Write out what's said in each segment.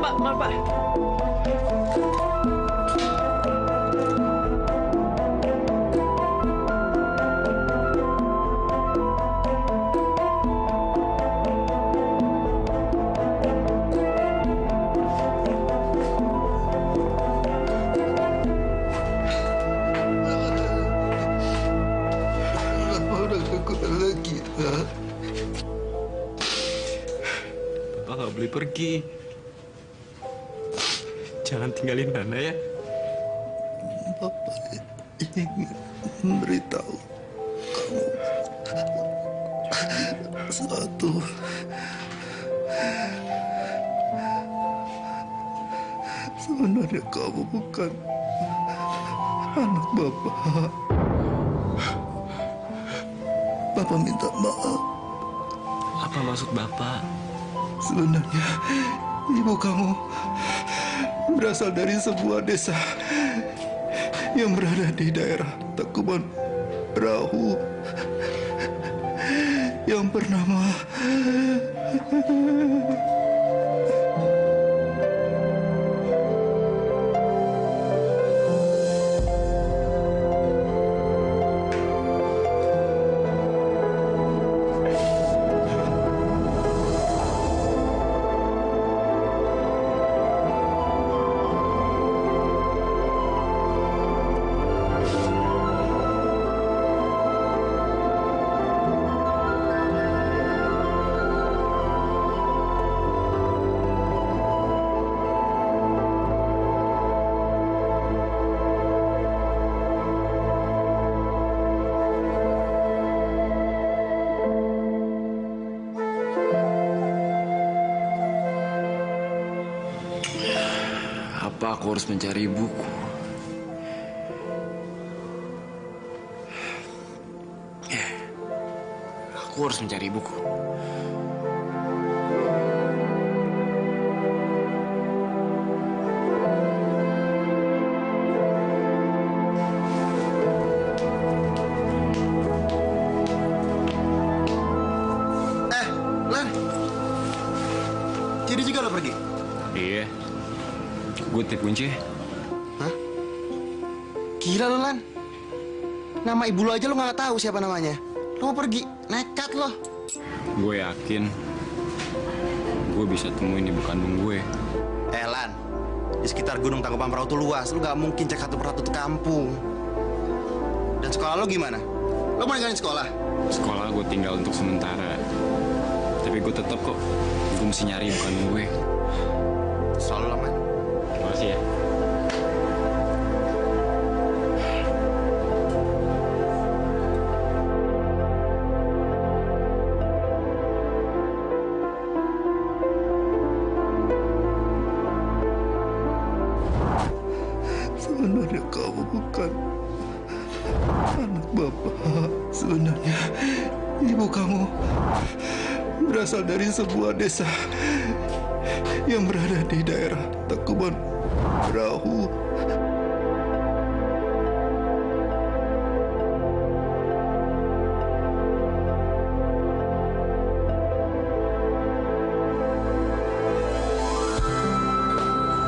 Pak, maaf Pak. Bapak nggak boleh pergi. Jangan tinggalin Nana ya. Bapak ingin memberitahu kamu satu. Sebenarnya kamu bukan anak Bapak. Bapak minta maaf. Apa maksud Bapak? Sebenarnya ibu kamu berasal dari sebuah desa yang berada di daerah Tekuban Perahu yang bernama Apa aku harus mencari ibuku? Aku harus mencari ibuku. Lan. Jadi juga lo pergi? Iya. Gue tip kunci. Hah? Gila lo, Lan. Nama ibu lo aja lo nggak tahu siapa namanya. Lo mau pergi, nekat lo. Gue yakin gue bisa temuin ibu kandung gue. Lan, di sekitar Gunung Tangkuban Perahu tuh luas. Lo nggak mungkin cek satu persatu tuh kampung. Dan sekolah lo gimana? Lo mau ninggalin sekolah? Sekolah gue tinggal untuk sementara. Tapi gue tetap kok. Gue mesti nyari ibu kandung gue. Selalu lah, Man. Makasih ya. sebenarnya kamu bukan anak Bapak. Sebenarnya ibu kamu berasal dari sebuah desa yang berada di daerah Tekuban Perahu.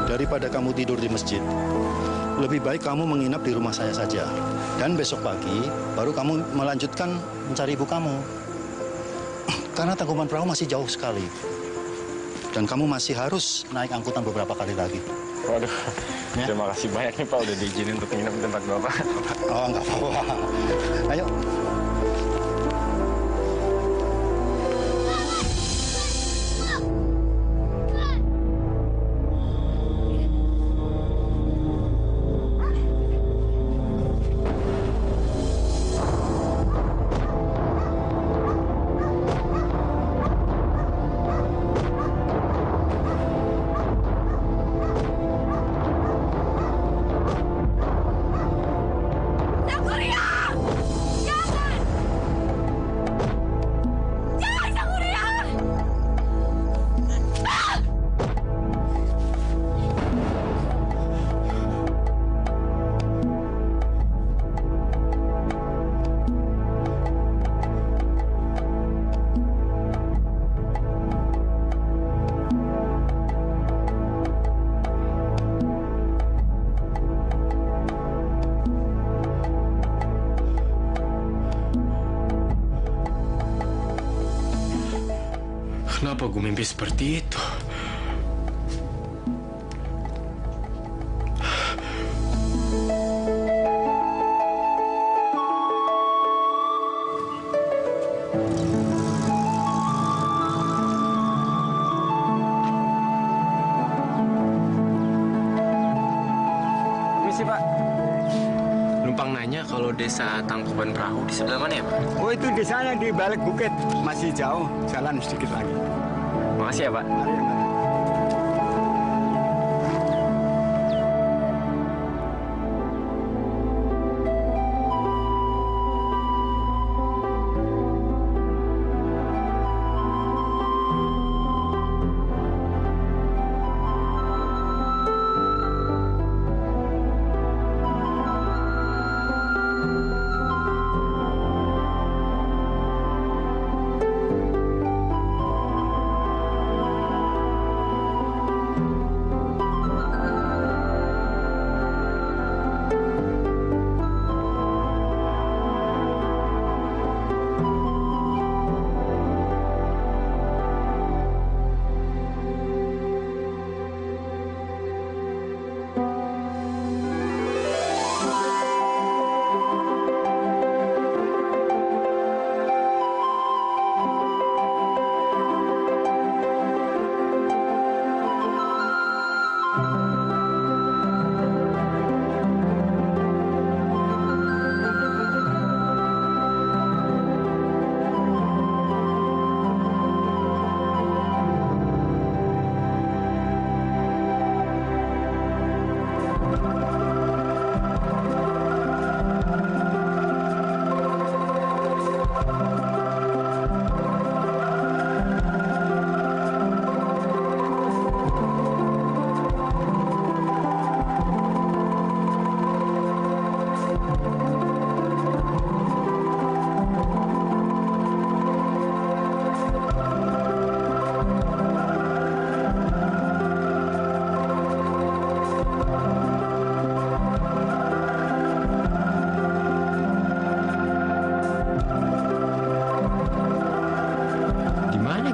Daripada kamu tidur di masjid, lebih baik kamu menginap di rumah saya saja. Dan besok pagi baru kamu melanjutkan mencari ibu kamu. Karena Tangkuban Perahu masih jauh sekali. Dan kamu masih harus naik angkutan beberapa kali lagi. Waduh, ya? Terima kasih banyak nih Pak udah diizinin untuk nginep di tempat Bapak. Oh, nggak apa-apa. Ayo. Jangan! Kenapa gue mimpi seperti itu? Permisi, Pak. Numpang nanya kalau desa Tangkuban Perahu di sebelah mana ya, Pak? Oh, itu di sana di balik bukit. Masih jauh, jalan sedikit lagi. Makasih ya, Pak. Mari, mari.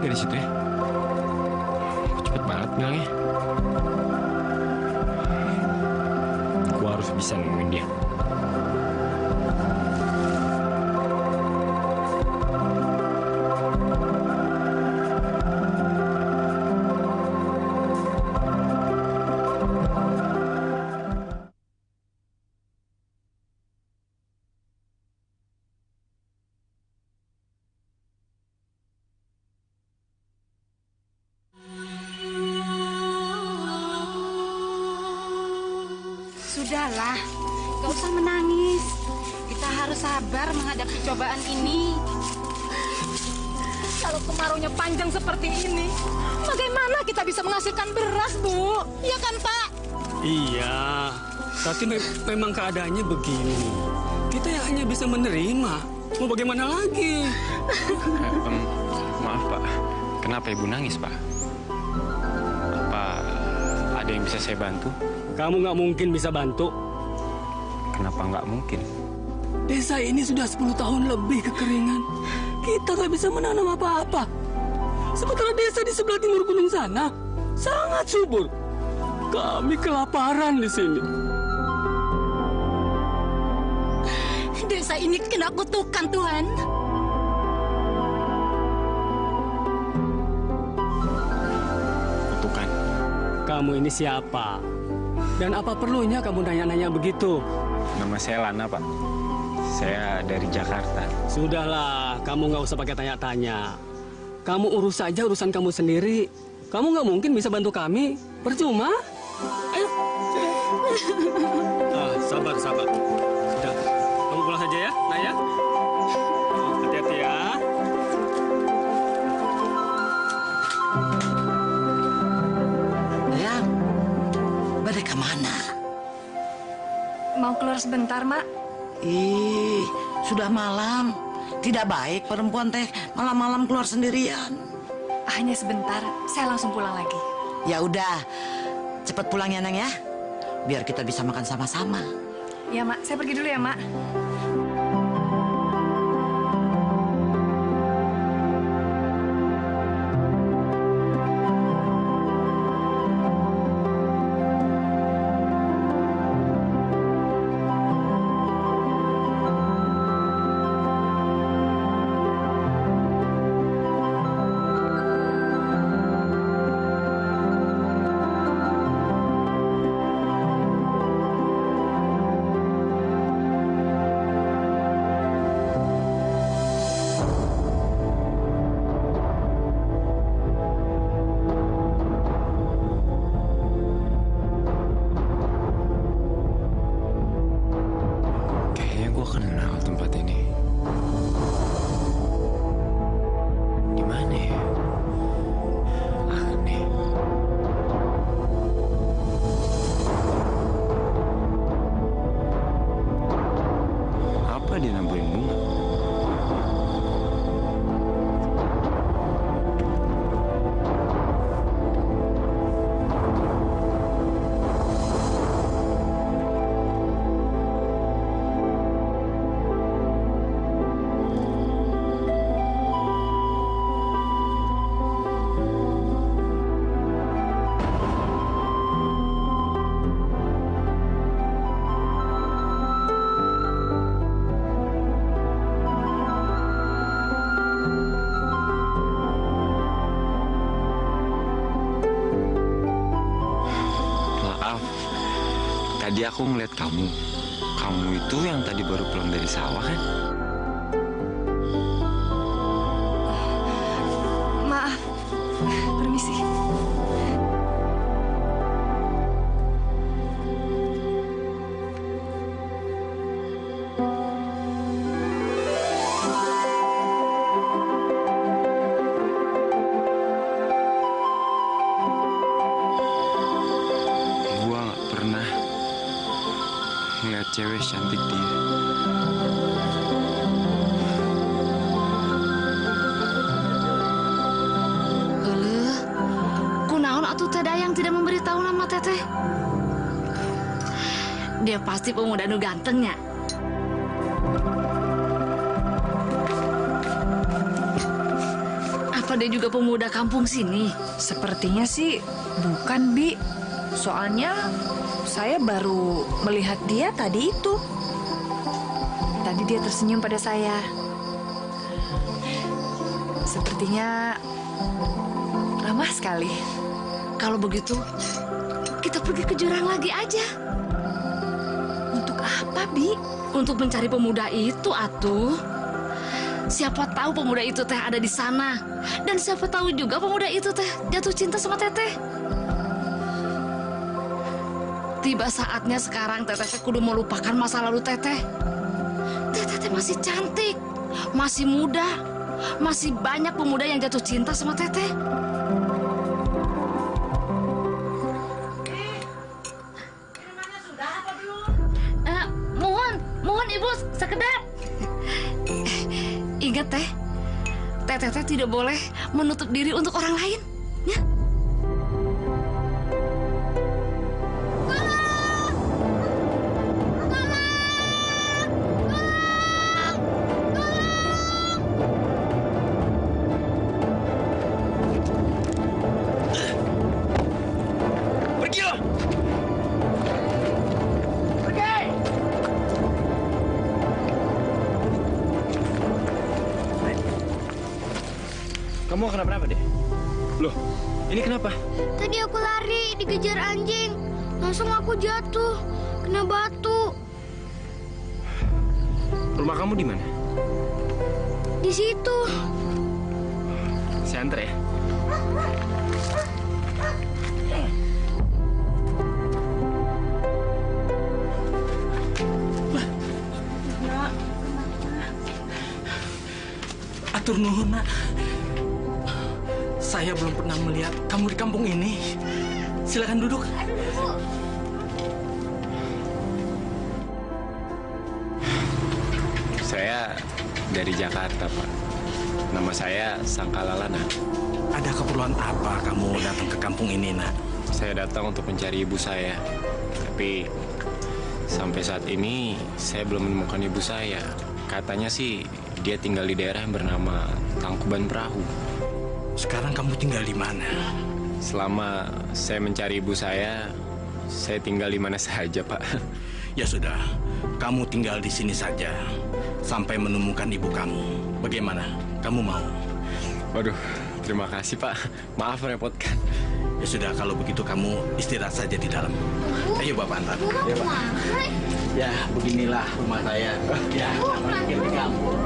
Di situ ya. Cepet banget bilangnya. Gua harus bisa nemuin dia. Sudahlah, gak usah menangis. Kita harus sabar menghadapi cobaan ini. Kalau kemaraunya panjang seperti ini, bagaimana kita bisa menghasilkan beras, Bu? Iya kan, Pak? Iya, tapi memang keadaannya begini. Kita yang hanya bisa menerima. Mau bagaimana lagi? Maaf, Pak. Kenapa Ibu nangis, Pak? Apa ada yang bisa saya bantu? Kamu nggak mungkin bisa bantu. Kenapa nggak mungkin? Desa ini sudah 10 tahun lebih kekeringan. Kita nggak bisa menanam apa-apa. Sementara desa di sebelah timur gunung sana sangat subur. Kami kelaparan di sini. Desa ini kena kutukan, Tuhan. Kutukan. Kamu ini siapa? Dan apa perlunya kamu nanya-nanya begitu? Nama saya Lana, Pak. Saya dari Jakarta. Sudahlah, kamu nggak usah pakai tanya-tanya. Kamu urus saja urusan kamu sendiri. Kamu nggak mungkin bisa bantu kami. Percuma. Ayo. Sabar, sabar. Sudah. Kamu pulang saja ya, Naya. Hati-hati ya. Yang, balik kemana? Mau keluar sebentar, Mak. Ih, sudah malam. Tidak baik perempuan teh malam-malam keluar sendirian. Hanya sebentar, saya langsung pulang lagi. Ya udah, cepat pulang ya, Neng ya. Biar kita bisa makan sama-sama. Ya, Mak. Saya pergi dulu ya, Mak. Gua kenal tempat ini. Di mana ya? Aneh. Apa dia nambahin bunga? Tadi aku ngeliat kamu. Kamu itu yang tadi baru pulang dari sawah kan? Maaf. Permisi. Gua nggak pernah ngeliat cewek cantik dia. Kunaon atuh teh Dayang tidak memberitahu nama teteh? Dia pasti pemuda nu gantengnya. Apa dia juga pemuda kampung sini? Sepertinya sih bukan, Bi. Soalnya saya baru melihat dia tadi itu. Tadi dia tersenyum pada saya. Sepertinya ramah sekali. Kalau begitu, kita pergi ke jurang lagi aja. Untuk apa, Bi? Untuk mencari pemuda itu, atuh. Siapa tahu pemuda itu teh ada di sana. Dan siapa tahu juga pemuda itu teh jatuh cinta sama teteh. Tiba saatnya sekarang teteh kudu melupakan masa lalu teteh. Teteh masih cantik, masih muda, masih banyak pemuda yang jatuh cinta sama teteh. Mohon ibu sekedap. Ingat teteh tidak boleh menutup diri untuk orang lain, ya. Kamu kenapa deh? Loh, ini kenapa? Tadi aku lari, dikejar anjing. Langsung aku jatuh, kena batu. Rumah kamu di mana? Di situ. Saya antar ya. Atur nuhun, Nak. Saya belum pernah melihat kamu di kampung ini. Silakan duduk. Saya dari Jakarta, Pak. Nama saya Sangkalalana. Ada keperluan apa kamu datang ke kampung ini, Nak? Saya datang untuk mencari ibu saya. Tapi sampai saat ini saya belum menemukan ibu saya. Katanya sih dia tinggal di daerah yang bernama Tangkuban Perahu. Sekarang kamu tinggal di mana? Selama saya mencari ibu saya tinggal di mana saja, Pak. Ya sudah, kamu tinggal di sini saja sampai menemukan ibu kamu. Bagaimana? Kamu mau? Waduh, terima kasih, Pak. Maaf merepotkan. Ya sudah, kalau begitu kamu istirahat saja di dalam. Ayo, Bapak antar. Ya, Pak. Ya, beginilah rumah saya. Ya, namanya di kampung.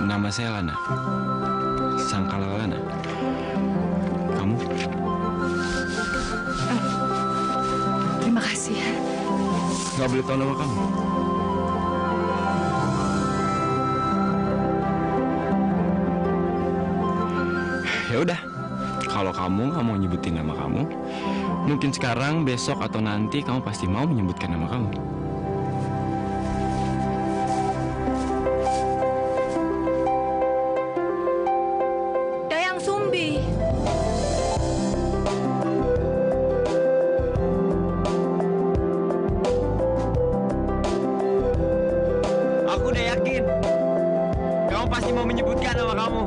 Nama saya Lana. Sangkala Lana. Kamu? Terima kasih ya. Nggak boleh tahu nama kamu. Ya udah, kalau kamu nggak mau nyebutin nama kamu, mungkin sekarang, besok, atau nanti kamu pasti mau menyebutkan nama kamu. Dayang Sumbi. Aku udah yakin, kamu pasti mau menyebutkan nama kamu.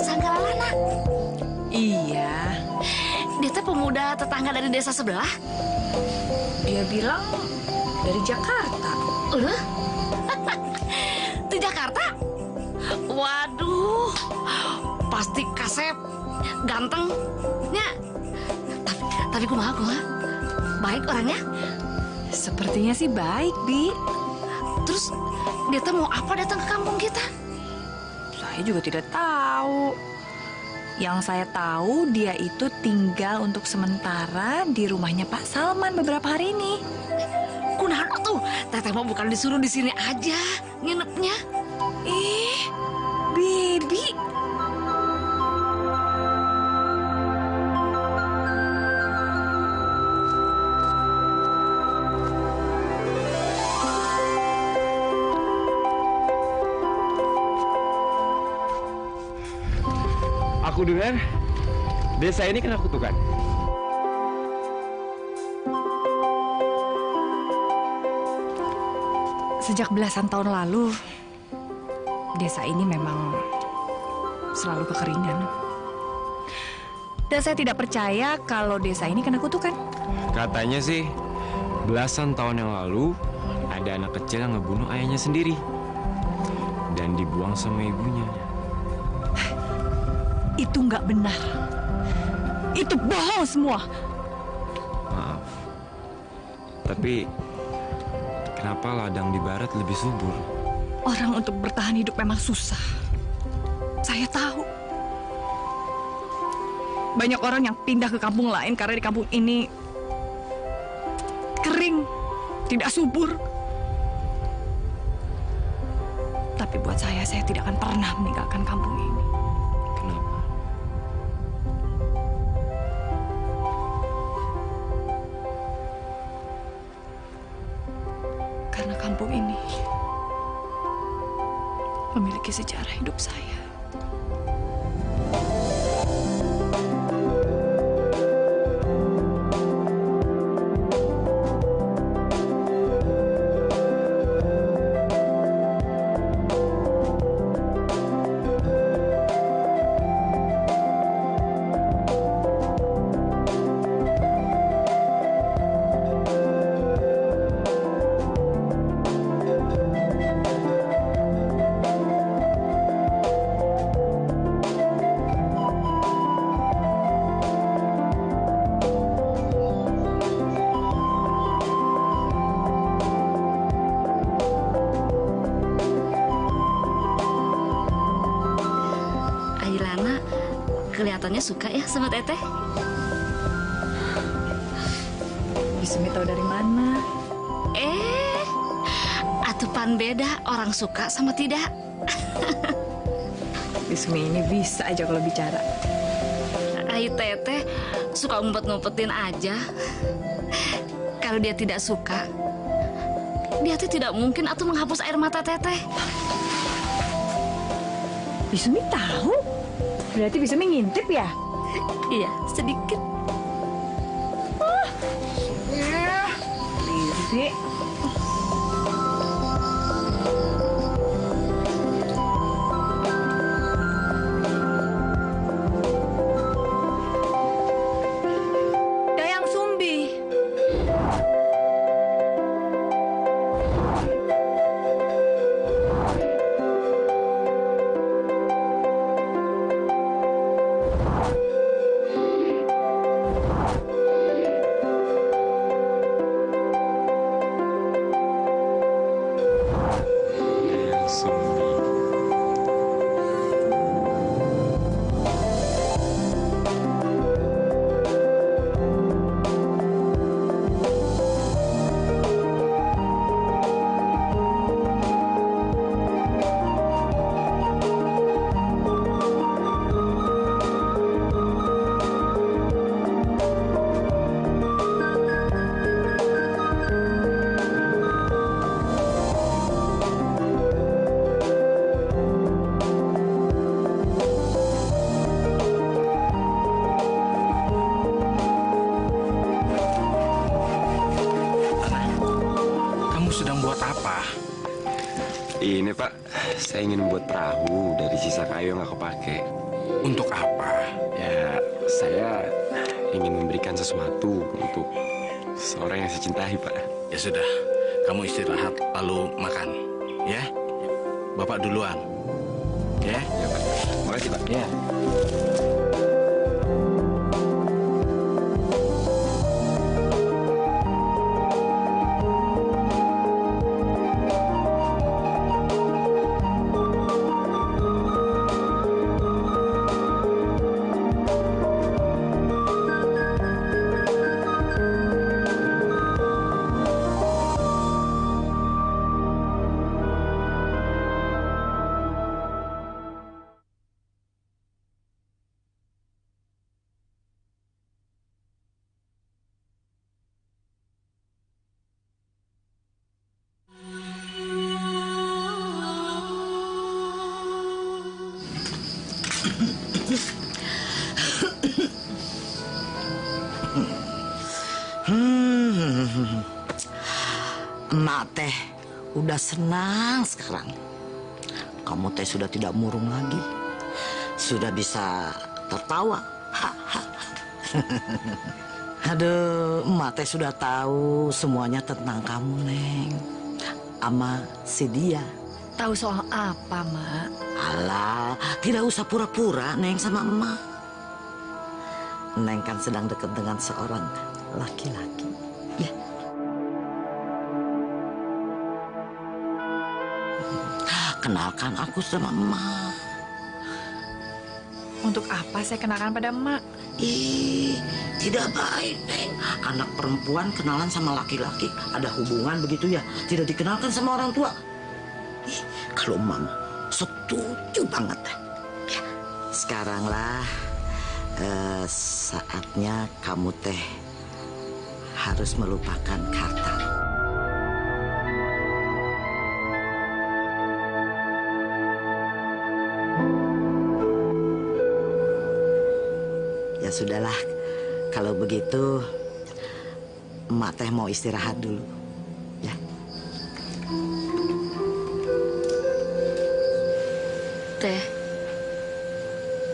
Sangkala Lana. Iya, Dia teh pemuda tetangga dari desa sebelah. dia bilang dari Jakarta. Udah? Di Jakarta? Waduh, pasti kasep, ganteng, nya. Tapi kumaha? Baik orangnya. Sepertinya sih baik, Bi. Terus dia teh mau apa datang ke kampung kita? Saya juga tidak tahu. Yang saya tahu dia itu tinggal untuk sementara di rumahnya Pak Salman beberapa hari ini. Kunaon tuh? Teteh mau bukan disuruh di sini aja nginepnya. Ih, Bibi. Aku dengar desa ini kena kutukan. Sejak belasan tahun lalu, desa ini memang selalu kekeringan. Dan saya tidak percaya kalau desa ini kena kutukan. Katanya sih, belasan tahun yang lalu ada anak kecil yang ngebunuh ayahnya sendiri dan dibuang sama ibunya. Itu nggak benar. Itu bohong semua. Maaf, tapi kenapa ladang di barat lebih subur? Orang untuk bertahan hidup memang susah. Saya tahu. Banyak orang yang pindah ke kampung lain karena di kampung ini kering, tidak subur. Tapi buat saya tidak akan pernah meninggalkan kampung ini. Kenapa? Karena kampung ini memiliki sejarah hidup saya. Ailana kelihatannya suka ya sama Teteh. Bismi tahu dari mana? Atupan beda orang suka sama tidak. Bismi ini bisa aja kalau bicara. Ai Teteh suka ngumpet-ngumpetin aja. Kalau dia tidak suka, dia tuh tidak mungkin atau menghapus air mata Teteh. Bismi tahu? Berarti Bismi ngintip ya? Iya, sedikit. Bibi. Dayang Sumbi. Ini Pak, saya ingin membuat perahu dari sisa kayu yang nggak kepake. Untuk apa? Ya, saya ingin memberikan sesuatu untuk seorang yang saya cintai, Pak. Ya sudah, kamu istirahat lalu makan, ya. Bapak duluan, ya. Ya Pak, makasih Pak. Ya. Emak teh udah senang sekarang. Kamu teh sudah tidak murung lagi. Sudah bisa tertawa. Aduh, emak teh sudah tahu semuanya tentang kamu, Neng. Ama si dia. Tahu soal apa, Mak? Alah, tidak usah pura-pura, Neng, sama emak. Neng kan sedang dekat dengan seorang laki-laki. Ya. Kenalkan aku sama emak. Untuk apa saya kenalkan pada Emak? Ih, tidak baik, Neng. Anak perempuan kenalan sama laki-laki, ada hubungan begitu ya, tidak dikenalkan sama orang tua. Ih, kalau Mama setuju banget. Ya, sekarang lah saatnya kamu teh harus melupakan Karta. Ya sudahlah, kalau begitu emak teh mau istirahat dulu, ya. Teh,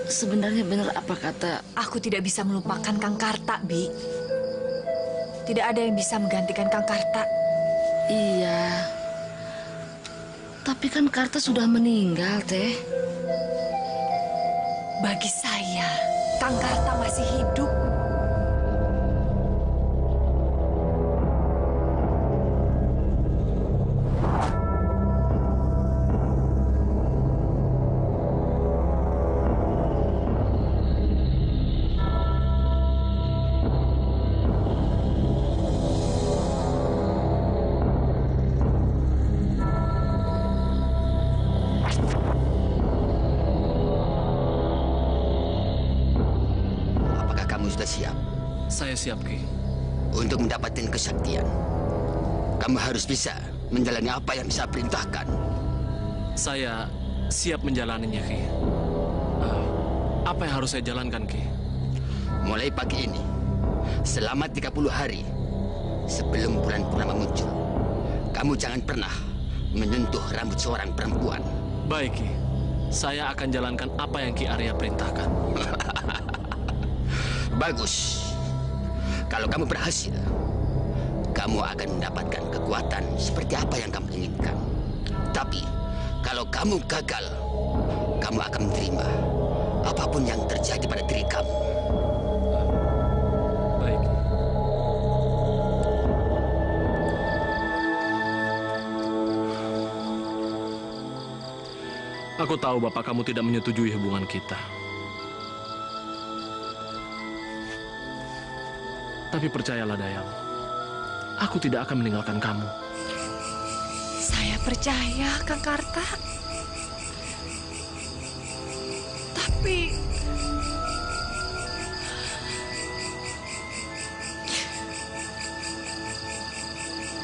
sebenarnya benar apa kata... Aku tidak bisa melupakan Kang Karta, Bi. Tidak ada yang bisa menggantikan Kang Karta. Iya. Tapi kan Karta sudah meninggal, Teh. Bagi saya, Kang Karta masih hidup. Sudah siap? Saya siap, Ki. Untuk mendapatkan kesaktian, kamu harus bisa menjalani apa yang saya perintahkan. Saya siap menjalaninya, Ki. Apa yang harus saya jalankan, Ki? Mulai pagi ini, selama 30 hari sebelum bulan purnama muncul, kamu jangan pernah menyentuh rambut seorang perempuan. Baik, Ki. Saya akan jalankan apa yang Ki Arya perintahkan. Bagus. Kalau kamu berhasil, kamu akan mendapatkan kekuatan seperti apa yang kamu inginkan. Tapi, kalau kamu gagal, kamu akan menerima apapun yang terjadi pada diri kamu. Baik. Aku tahu Bapak kamu tidak menyetujui hubungan kita. Tapi percayalah, Dayang. Aku tidak akan meninggalkan kamu. Saya percaya, Kang Karta. Tapi...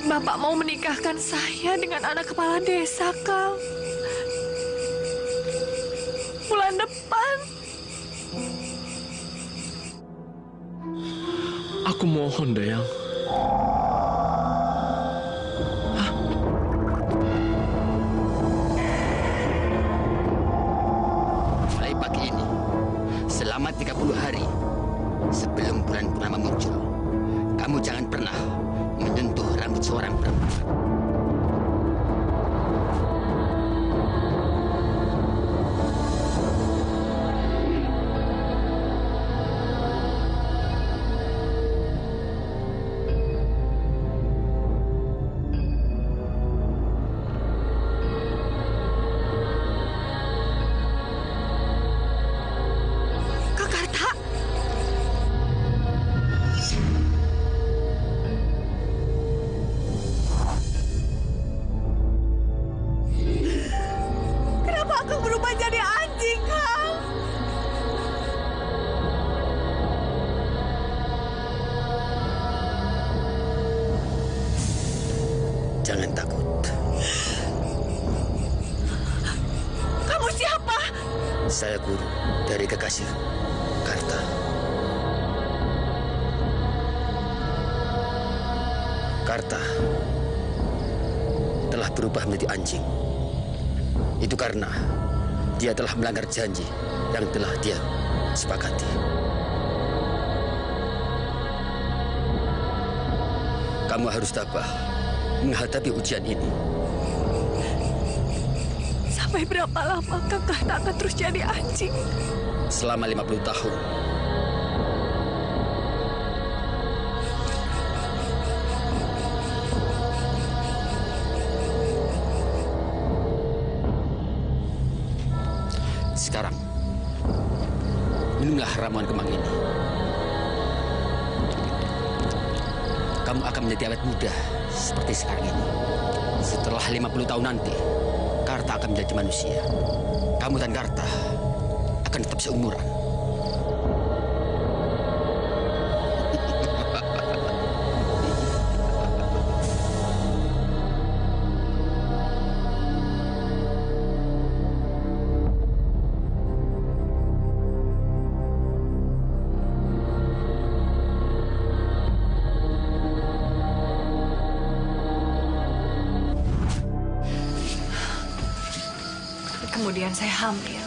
Bapak mau menikahkan saya dengan anak kepala desa, Kang. Bulan depan. Aku mohon, Dayang. pagi ini, selama 30 hari sebelum bulan purnama muncul, kamu jangan pernah menyentuh rambut seorang perempuan. Jangan takut. Kamu siapa? Saya guru dari kekasih Karta. Karta telah berubah menjadi anjing. Itu karena dia telah melanggar janji yang telah dia sepakati. Kamu harus tabah menghadapi ujian ini. Sampai berapa lama Kakak akan terus jadi anjing? Selama 50 tahun. Sekarang, minumlah ramuan kemang ini. Kamu akan menjadi awet muda seperti sekarang ini. Setelah 50 tahun nanti, Karta akan menjadi manusia. Kamu dan Karta akan tetap seumuran. Kemudian saya hamil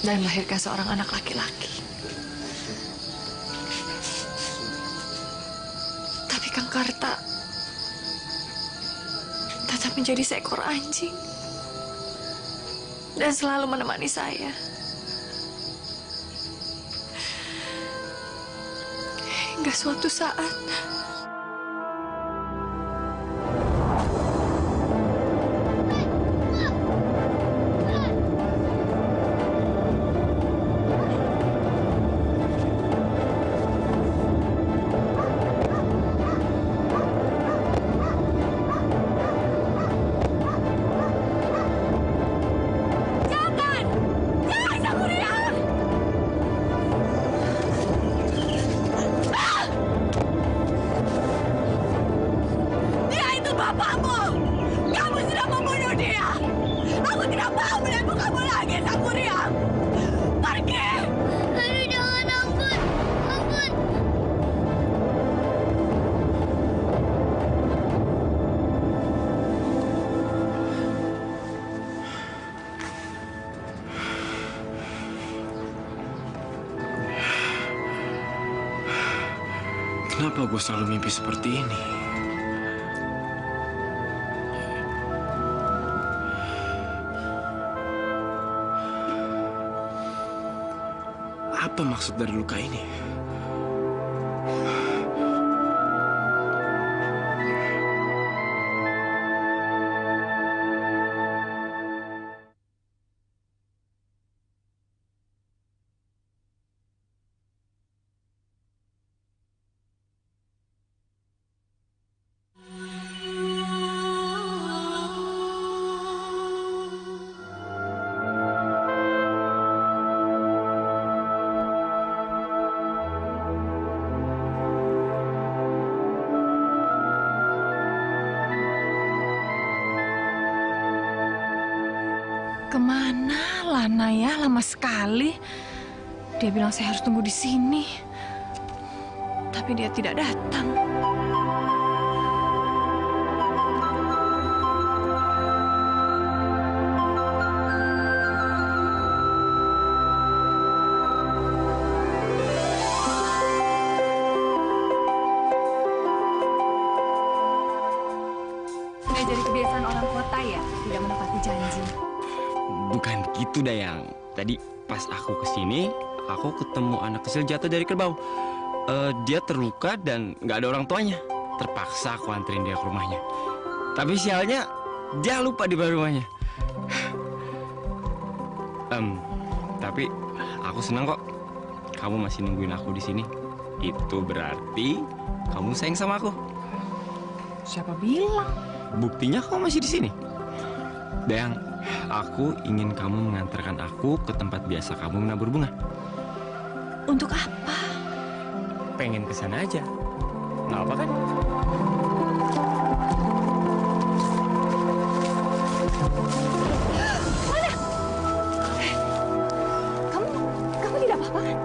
dan melahirkan seorang anak laki-laki. Tapi Kang Karta tetap menjadi seekor anjing dan selalu menemani saya. Hingga suatu saat kenapa gue selalu mimpi seperti ini? Apa maksud dari luka ini? kemana Lana ya? Lama sekali. Dia bilang saya harus tunggu di sini. Tapi dia tidak datang. Bukan gitu, Dayang. Tadi pas aku kesini, aku ketemu anak kecil jatuh dari kerbau. Dia terluka dan nggak ada orang tuanya. Terpaksa aku anterin dia ke rumahnya. Tapi sialnya, dia lupa di rumahnya. Tapi aku senang kok. Kamu masih nungguin aku di sini. Itu berarti kamu sayang sama aku. Siapa bilang? Buktinya kamu masih di sini. Dayang, aku ingin kamu mengantarkan aku ke tempat biasa kamu menabur bunga. Untuk apa? Pengen ke sana aja. Nggak apa kan? Mana? Kamu tidak apa-apa kan?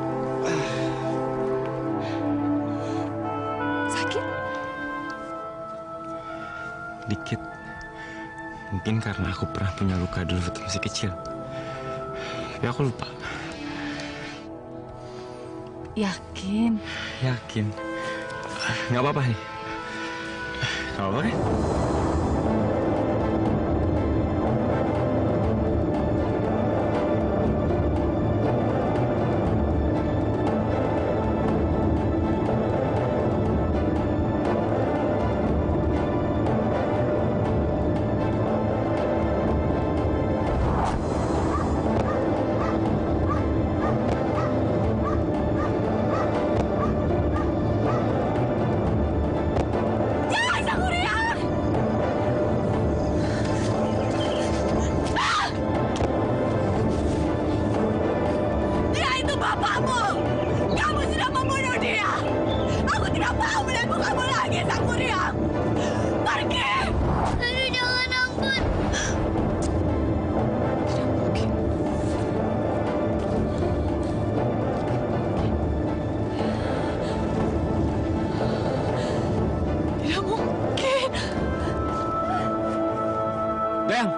Sakit? Dikit. Mungkin karena aku pernah punya luka dulu waktu masih kecil. Tapi aku lupa. Yakin? Yakin. Nggak apa-apa nih. Nggak apa-apa kan? Dayang!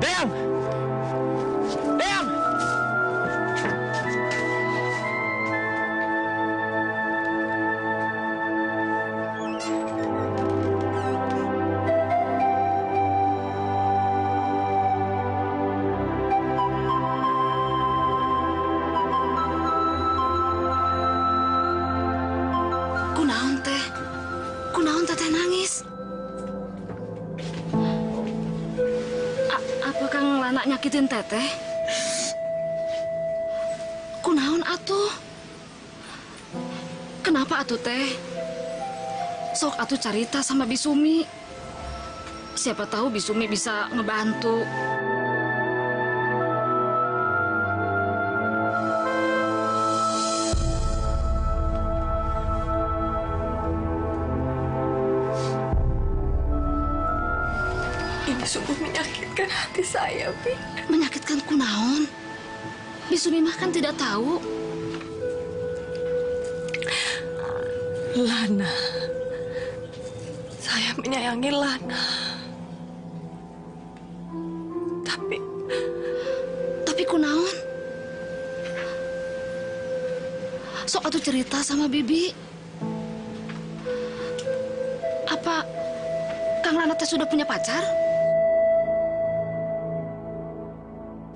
Dayang! Dayang! Kunaon teh? Kunaon teteh nangis? Apa Kang Lana nyakitin teteh? Kunaon atuh? Kenapa atuh teh? Sok atuh carita sama Bisumi. Siapa tahu Bisumi bisa ngebantu. Ini sungguh menyakitkan hati saya, Bi. Menyakitkan kunaon? Bisumi mah kan tidak tahu. Lana. Saya menyayangi Lana. Tapi kunaon? Sok atuh cerita sama Bibi. Apa Kang Lana teh sudah punya pacar?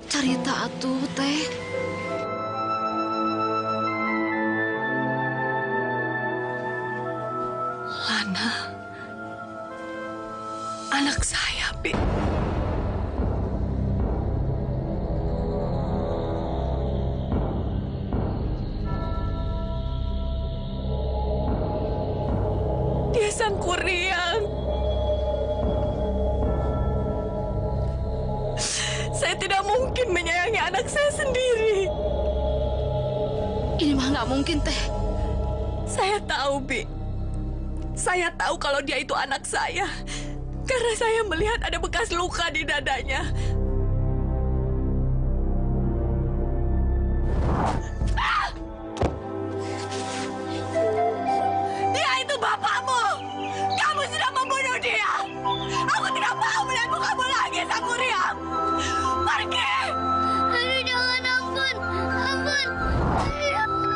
Cerita atuh teh. Lana. Anak saya, Bi. Dia sang Kuryang. Saya tidak mungkin menyayangi anak saya sendiri. Ini mah nggak mungkin, teh. Saya tahu, Bi. Saya tahu kalau dia itu anak saya. Karena saya melihat ada bekas luka di dadanya. Dia itu bapakmu. Kamu sudah membunuh dia. Aku tidak mau melihat mukamu lagi, Sang Kuryang. Pergi! Aduh, jangan, ampun. Ampun.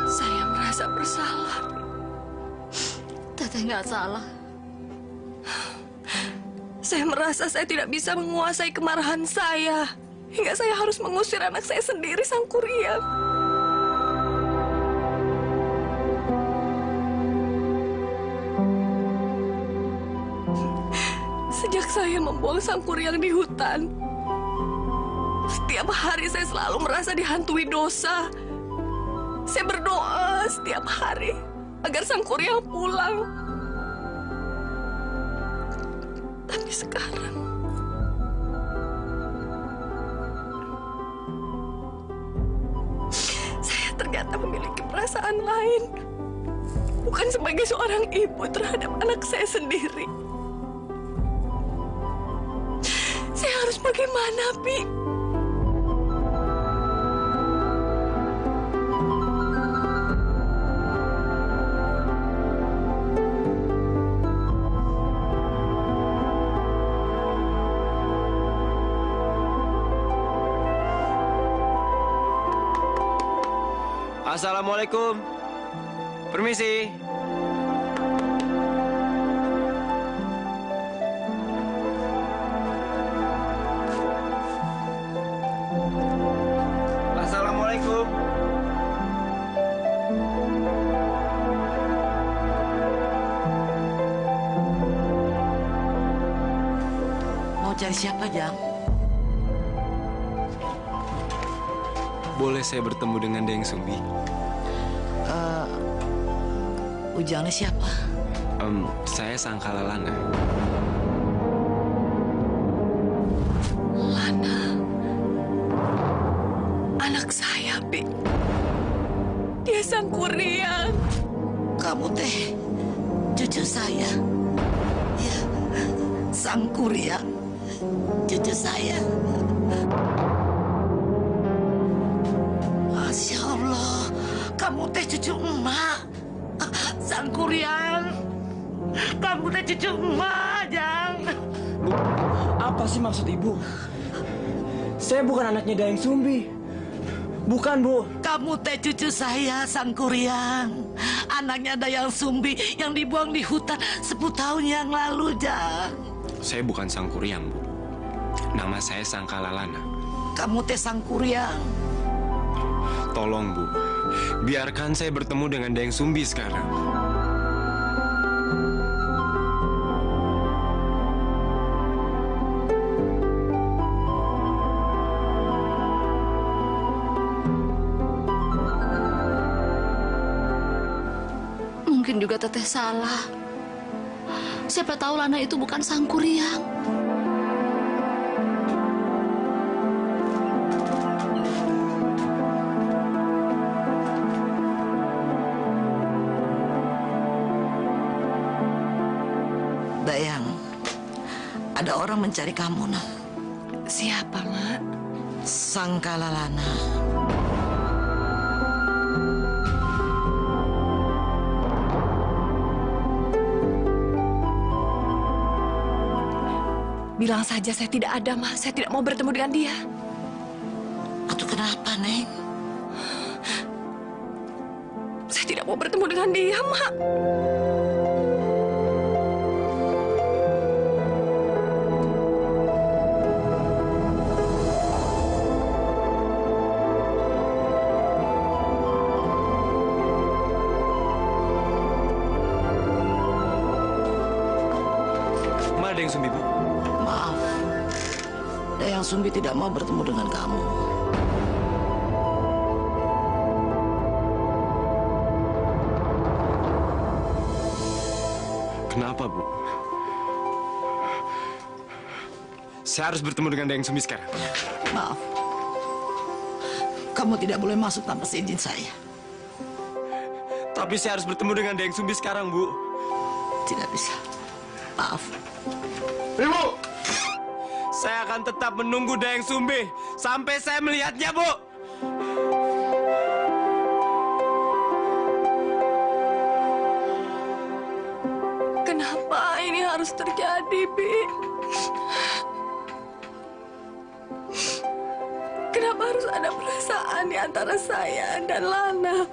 Saya merasa bersalah. Teteh nggak salah. Saya merasa saya tidak bisa menguasai kemarahan saya. Hingga saya harus mengusir anak saya sendiri, Sang Kuryang. Sejak saya membuang Sang Kuryang di hutan, setiap hari saya selalu merasa dihantui dosa. Saya berdoa setiap hari agar Sang Kuryang pulang. Tapi sekarang saya ternyata memiliki perasaan lain. Bukan sebagai seorang ibu terhadap anak saya sendiri. Saya harus bagaimana, Pi? Assalamualaikum. Permisi. Assalamualaikum. Mau cari siapa, Jang? Boleh saya bertemu dengan Dayang Sumbi? Ujangnya siapa? Saya Sangkala Lana. Lana. Anak saya, Pi. Dia Sang Kuryang. Kamu teh cucu saya. Ya, Sang Kuryang. Cucu saya. Masya Allah, kamu teh cucu emak. Sang Kuryang, kamu teh cucu emak, Jang. Bu, apa sih maksud ibu? Saya bukan anaknya Dayang Sumbi. Bukan, Bu. Kamu teh cucu saya, Sang Kuryang. Anaknya Dayang Sumbi yang dibuang di hutan 10 tahun yang lalu, Jang. Saya bukan Sang Kuryang, Bu. Nama saya Sangkala Lana. Kamu teh Sang Kuryang. Tolong, Bu. Biarkan saya bertemu dengan Dayang Sumbi sekarang. Mungkin juga Teteh salah. Siapa tahu Lana itu bukan Sang Kuryang. Dayang, ada orang mencari kamu, nah. Siapa, Mak? Sangkala Lana. Bilang saja saya tidak ada, Ma. Saya tidak mau bertemu dengan dia. Aduh, kenapa, Neng? Saya tidak mau bertemu dengan dia, Mak. Mana Dayang Sumbi, Bu? Maaf, Dayang Sumbi tidak mau bertemu dengan kamu. Kenapa, Bu? Saya harus bertemu dengan Dayang Sumbi sekarang. Maaf, kamu tidak boleh masuk tanpa seizin saya. Tapi saya harus bertemu dengan Dayang Sumbi sekarang, Bu. Tidak bisa. Maaf. Ibu! Saya akan tetap menunggu Dayang Sumbi sampai saya melihatnya, Bu. Kenapa ini harus terjadi, Bi? Kenapa harus ada perasaan di antara saya dan Lana?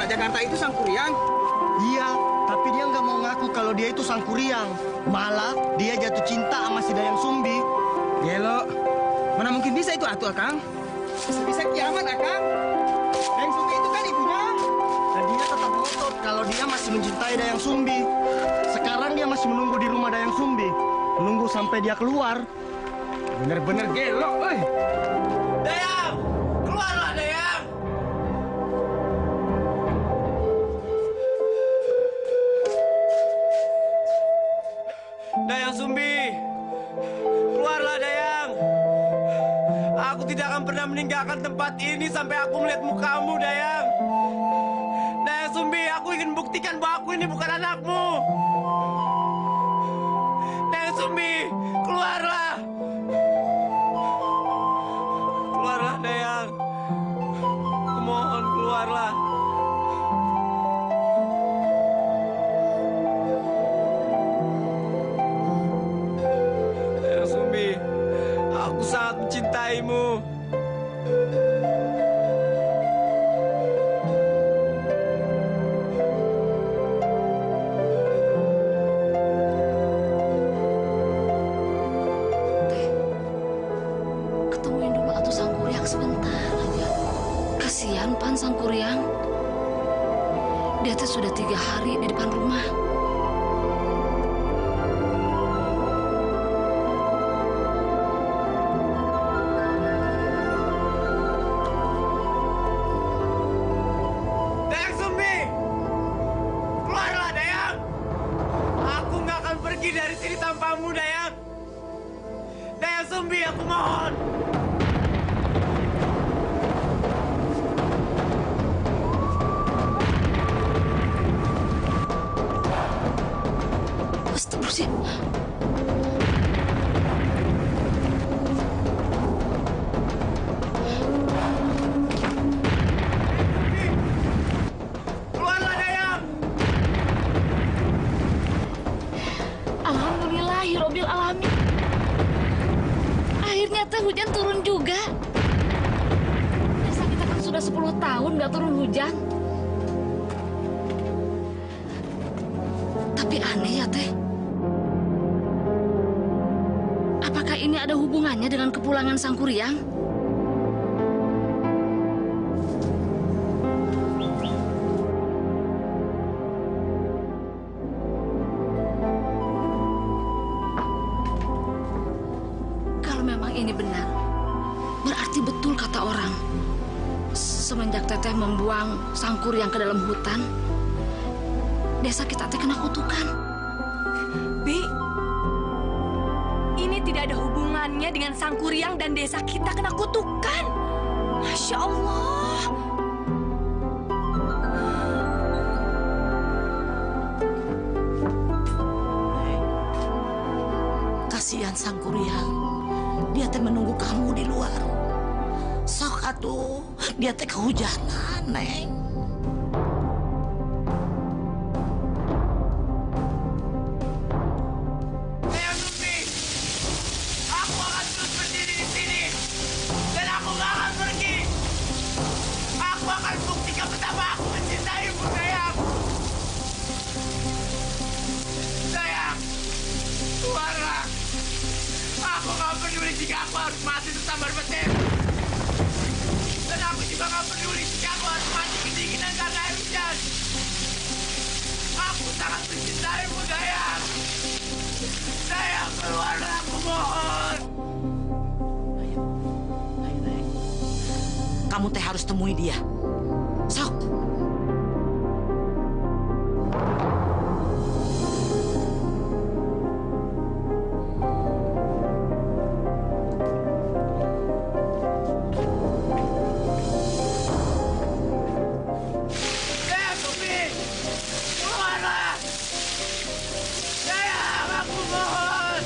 Jakarta itu Sang Kuryang? Iya, tapi dia nggak mau ngaku kalau dia itu Sang Kuryang. Malah dia jatuh cinta sama si Dayang Sumbi. Gelo, mana mungkin bisa itu atuh Akang? Bisa kiamat Akang. Dayang Sumbi itu kan ibunya. Dan dia tetap ngotot kalau dia masih mencintai Dayang Sumbi. Sekarang dia masih menunggu di rumah Dayang Sumbi. Menunggu sampai dia keluar. Bener-bener gelo, oi. Dayang! Keluarlah, Dayang! Dayang Sumbi! Keluarlah, Dayang! Aku tidak akan pernah meninggalkan tempat ini sampai aku melihat mukamu, Dayang! Dayang Sumbi, aku ingin buktikan bahwa aku ini bukan anakmu! Dayang Sumbi, keluarlah! Keluarlah, Dayang. Kumohon, keluarlah. Dayang Sumbi, aku sangat mencintaimu. Ketemuin dulu atuh Sang Kuryang sebentar aja. Kasihan Pan Sang Kuryang. Dia teh sudah 3 hari di depan rumah. Dayang Sumbi! Keluarlah, Dayang! Aku nggak akan pergi dari sini tanpamu, Dayang! Dayang Sumbi, aku mohon! Astagfirullahaladzim. Keluarlah, Dayang! Alhamdulillahirobbil alamin. Akhirnya teh hujan turun juga. Biasa kita kan sudah 10 tahun nggak turun hujan. Tapi aneh ya teh. Apakah ini ada hubungannya dengan kepulangan Sang Kuryang? Kalau memang ini benar, berarti betul kata orang. Semenjak Teteh membuang Sang Kuryang ke dalam hutan, desa kita teh kena kutukan. Bi, ini tidak ada hubungannya dengan Sang Kuryang dan desa kita kena kutukan. Masya Allah. Kasihan Sang Kuryang. Dia teh menunggu kamu di luar. Sok atuh, dia teh kehujanan, Neng. Dayang Sumbi! Aku akan terus berdiri di sini. Dan aku nggak akan pergi. Aku akan buktikan betapa aku mencintaimu, Dayang. Dayang, keluarlah. Aku nggak peduli jika aku harus mati tersambar petir. Dan aku juga nggak peduli jika aku harus mati kedinginan karena air hujan. Aku sangat mencintaimu, Dayang. Dayang, keluarlah, aku mohon. Kamu teh harus temui dia. Sok. Dayang Sumbi, keluarlah. Dayang, aku mohon.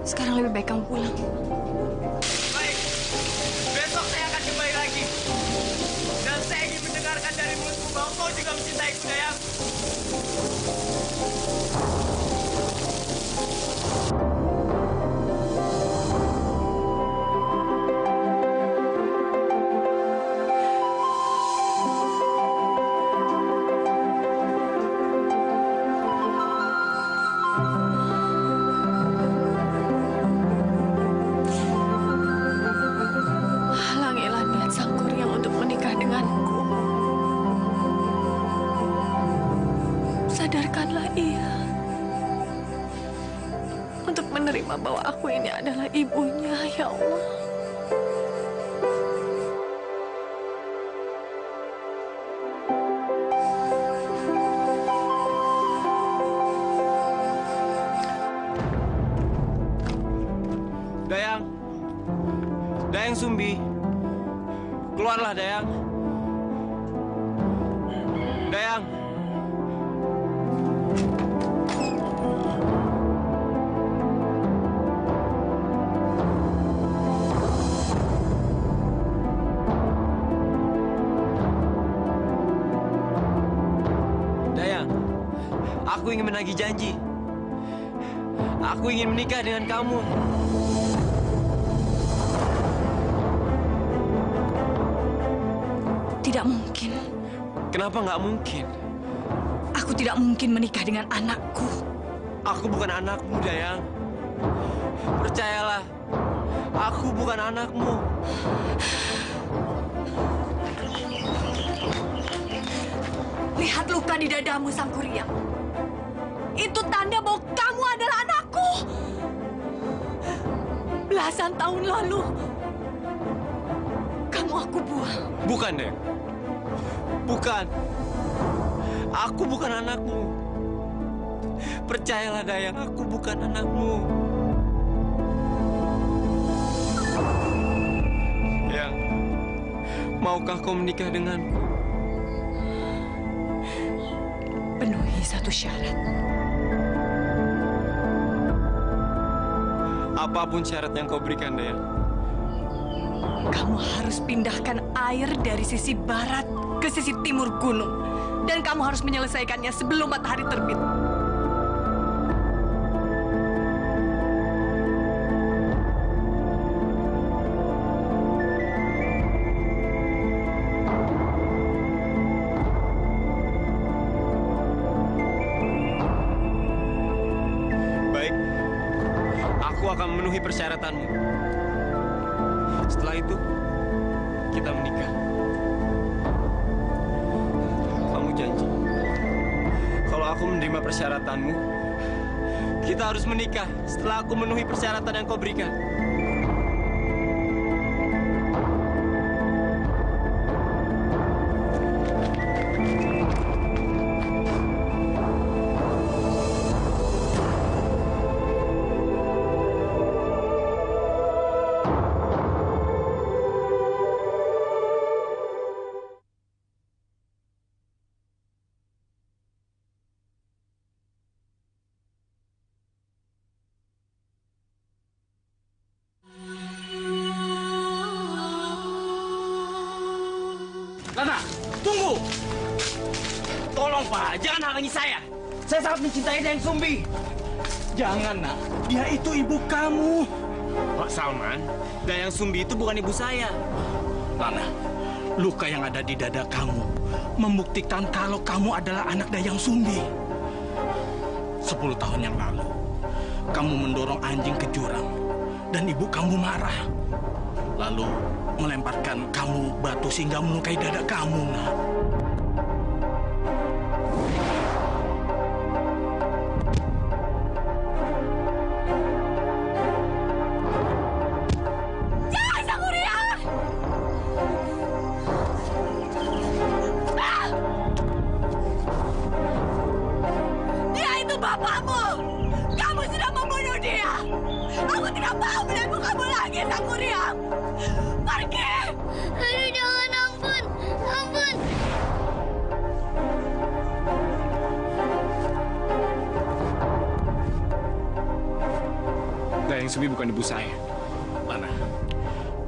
Sekarang lebih baik kamu pulang. Baik, besok saya akan kembali lagi. Dan saya ingin mendengarkan dari mulutmu bahwa kau juga mencintaiku, Dayang. Halangilah niat Sang Kuryang untuk menikah denganku. Sadarkanlah ia untuk menerima bahwa aku ini adalah ibunya, ya Allah. Dayang. Dayang Sumbi. Keluarlah, Dayang. Dayang. Dayang, aku ingin menagih janji. Aku ingin menikah dengan kamu. Tidak mungkin. Kenapa nggak mungkin? Aku tidak mungkin menikah dengan anakku. Aku bukan anakmu, Dayang. Percayalah, aku bukan anakmu. Lihat luka di dadamu, Sang Kuryang. Itu tanda bahwa kamu adalah anakku. Belasan tahun lalu, kamu aku buang. Bukan, Dayang. Bukan. Aku bukan anakmu. Percayalah, Dayang, aku bukan anakmu. Dayang, maukah kau menikah denganku? Penuhi satu syarat. Apapun syarat yang kau berikan, Dayang. Kamu harus pindahkan air dari sisi barat ke sisi timur gunung. Dan kamu harus menyelesaikannya sebelum matahari terbit. Baik, aku akan memenuhi persyaratanmu. Setelah itu, kita menikah. Kamu janji, kalau aku menerima persyaratanmu, kita harus menikah setelah aku memenuhi persyaratan yang kau berikan. Lana, tunggu! Tolong, Pak, jangan halangi saya. Saya sangat mencintai Dayang Sumbi. Jangan, Nak. Dia itu ibu kamu. Pak Salman, Dayang Sumbi itu bukan ibu saya. Lana, luka yang ada di dada kamu membuktikan kalau kamu adalah anak Dayang Sumbi. 10 tahun yang lalu, kamu mendorong anjing ke jurang dan ibu kamu marah. Lalu melemparkan kamu batu sehingga melukai dada kamu, Nak. Jangan, Sang Kuryang! Dia itu bapakmu! Kamu sudah membunuh dia! Aku tidak mau melihat kamu lagi, Sang Kuryang! Pergi! Aduh, jangan, ampun. Ampun. Dayang Sumbi bukan ibu saya. Lana,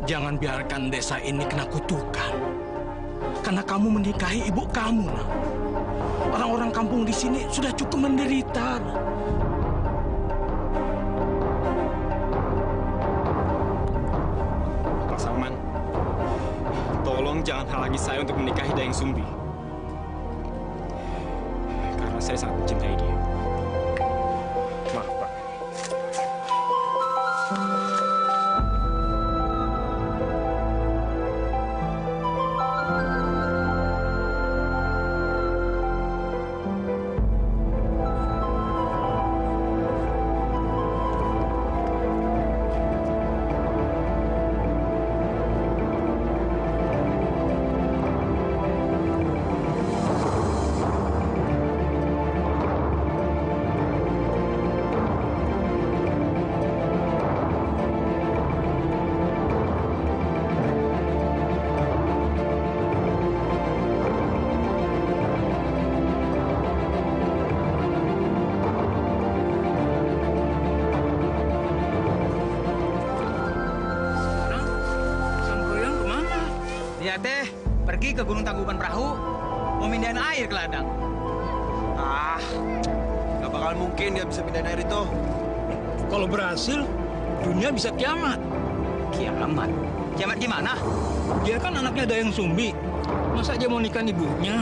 jangan biarkan desa ini kena kutukan. Karena kamu menikahi ibu kamu, nah. Orang-orang kampung di sini sudah cukup menderita. Pak Salman, tolong jangan halangi saya untuk menikahi Dayang Sumbi. Karena saya sangat mencintai dia. Maaf, Pak. Dia teh pergi ke Gunung Tangkuban Perahu, mau mindahin air ke ladang. Gak bakal mungkin dia bisa pindahin air itu. Kalau berhasil, dunia bisa kiamat. Kiamat? Kiamat gimana? Dia kan anaknya Dayang Sumbi. Masa dia mau nikahin ibunya?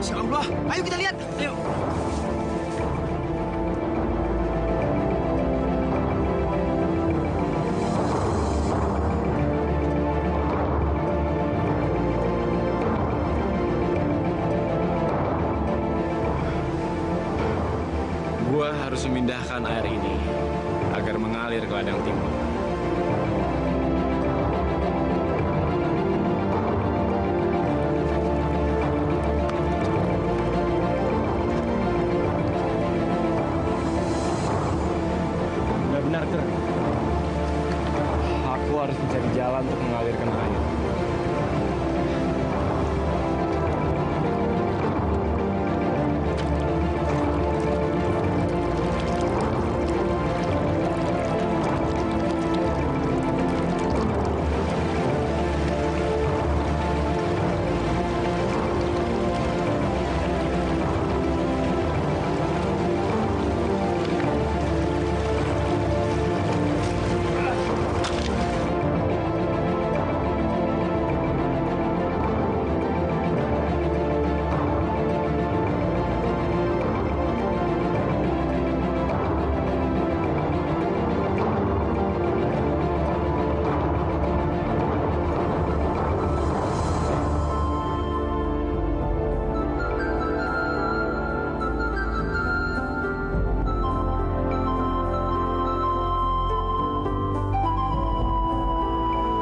Insya Allah. Ayo kita lihat. Ayo. Gua harus memindahkan air ini agar mengalir ke ladang timur. Benar-benar keren. Aku harus mencari jalan untuk mengalirkan air.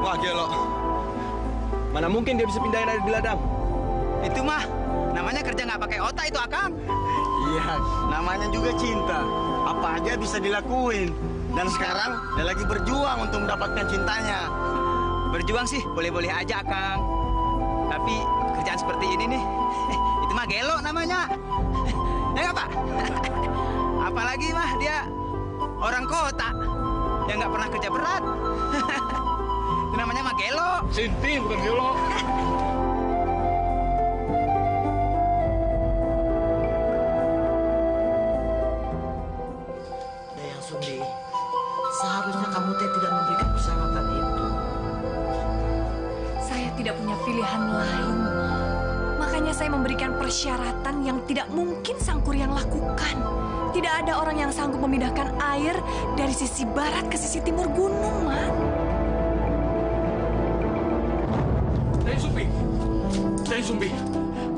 Wah, gelo. Mana mungkin dia bisa pindahin air di ladang? Itu mah namanya kerja nggak pakai otak itu, Akang. Iya, namanya juga cinta. Apa aja bisa dilakuin. Dan sekarang dia lagi berjuang untuk mendapatkan cintanya. Berjuang sih boleh-boleh aja, Akang. Tapi kerjaan seperti ini nih, itu mah gelo namanya. Ya nggak, Pak? Apalagi mah dia orang kota yang nggak pernah kerja berat. Itu namanya mah gelo. Sinti bukan gelo. Dayang Sumbi, seharusnya kamu teh tidak memberikan persyaratan itu. Saya tidak punya pilihan lain. Makanya saya memberikan persyaratan yang tidak mungkin Sangkuriang lakukan. Tidak ada orang yang sanggup memindahkan air dari sisi barat ke sisi timur gunung, Ma. Dayang Sumbi,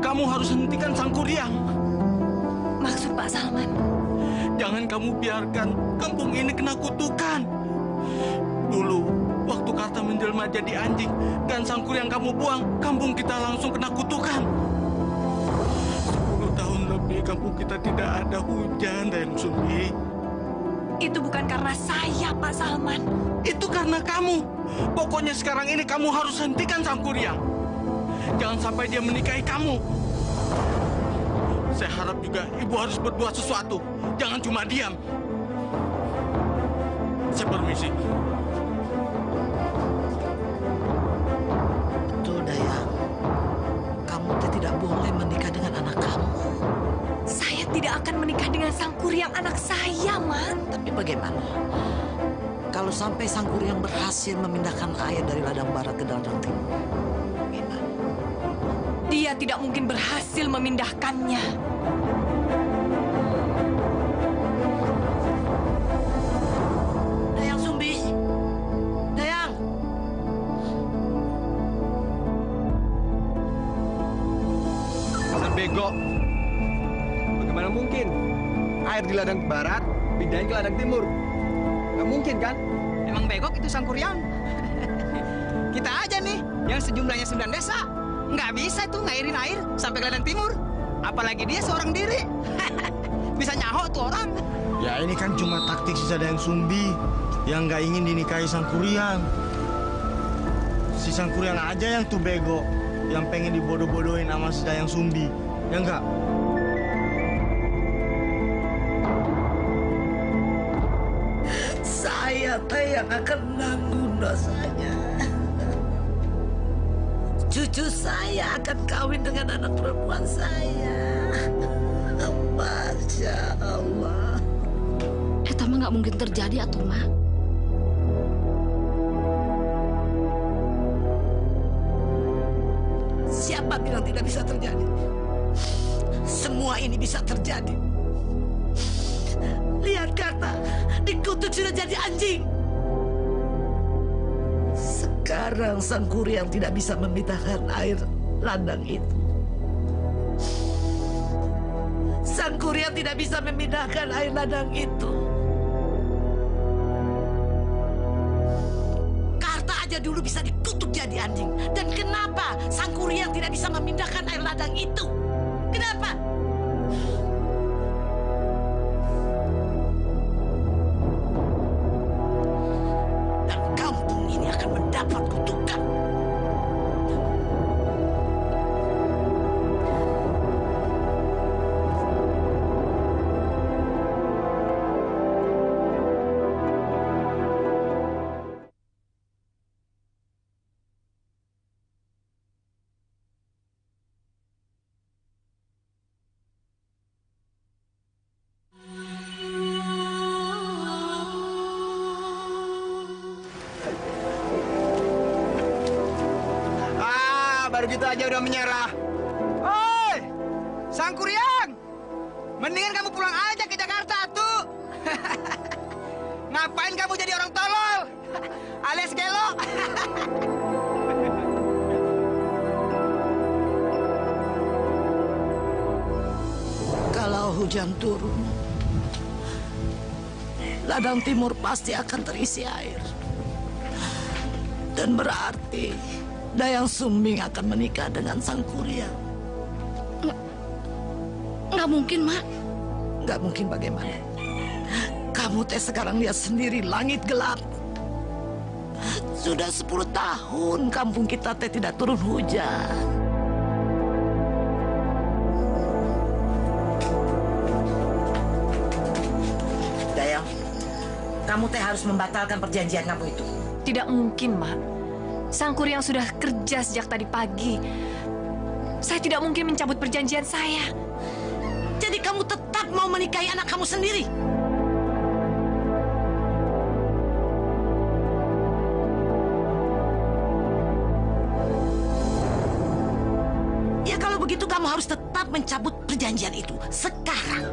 kamu harus hentikan Sangkuriang. Maksud Pak Salman? Jangan kamu biarkan kampung ini kena kutukan. Dulu, waktu Karta menjelma jadi anjing dan Sangkuriang kamu buang, kampung kita langsung kena kutukan. 10 tahun lebih kampung kita tidak ada hujan, Dayang Sumbi. Itu bukan karena saya, Pak Salman. Itu karena kamu. Pokoknya sekarang ini kamu harus hentikan Sangkuriang. Jangan sampai dia menikahi kamu. Saya harap juga ibu harus berbuat sesuatu. Jangan cuma diam. permisi. Betul, Dayang. Kamu tidak boleh menikah dengan anak kamu. Saya tidak akan menikah dengan Sang Kuryang anak saya, Ma. Tapi bagaimana? Kalau sampai Sang Kuryang berhasil memindahkan air dari ladang barat ke ladang timur, bagaimana? Dia tidak mungkin berhasil memindahkannya. Dayang Sumbi, Dayang. Dasar bego. Bagaimana mungkin? Air di ladang barat pindahin ke ladang timur. Nggak mungkin kan? Emang begok itu Sang Kuryang. Kita aja nih yang sejumlahnya 9 desa. Nggak bisa tuh ngairin air sampai ke ladang timur. Apalagi dia seorang diri. Bisa nyaho tuh orang. Ya ini kan cuma taktik sisa Dayang Sumbi yang nggak ingin dinikahi Sang Kuryang. Si Sang Kuryang aja yang tuh bego, yang pengen dibodoh-bodohin sama si Dayang Sumbi. Ya enggak? Saya yang akan menanggung dosanya. Cucu saya akan kawin dengan anak perempuan saya. Masya Allah. Eta mah nggak mungkin terjadi atuh, Ma. Siapa bilang tidak bisa terjadi? Semua ini bisa terjadi. Lihat Karta, dikutuk sudah jadi anjing. Sekarang Sang Kuryang tidak bisa memindahkan air ladang itu. Sang Kuryang tidak bisa memindahkan air ladang itu. Karta aja dulu bisa dikutuk jadi anjing. Dan kenapa Sang Kuryang tidak bisa memindahkan air ladang itu? Kenapa? Dan kampung ini akan mendapat kutukan. Baru gitu aja udah menyerah. Oi, Sang Kuryang, mendingan kamu pulang aja ke Jakarta tuh. Ngapain kamu jadi orang tolol alias gelo? Kalau hujan turun, ladang timur pasti akan terisi air. Dan berarti Dayang Sumbing akan menikah dengan Sang Kuryang. Nggak mungkin, Mak. Nggak mungkin bagaimana? Kamu sekarang lihat sendiri langit gelap. Sudah 10 tahun kampung kita tidak turun hujan. Dayang, kamu harus membatalkan perjanjian kamu itu. Tidak mungkin, Mak. Sang Kuryang sudah kerja sejak tadi pagi. Saya tidak mungkin mencabut perjanjian saya. Jadi kamu tetap mau menikahi anak kamu sendiri? Ya kalau begitu kamu harus tetap mencabut perjanjian itu sekarang.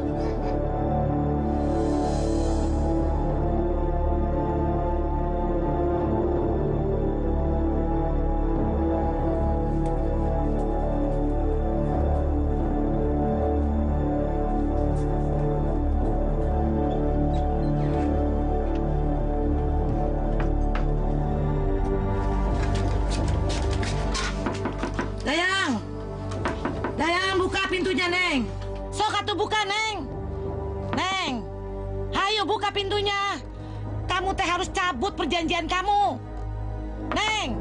Dayang, buka pintunya, Neng. Sok atuh buka, Neng. Neng, hayo buka pintunya. Kamu harus cabut perjanjian kamu. Neng.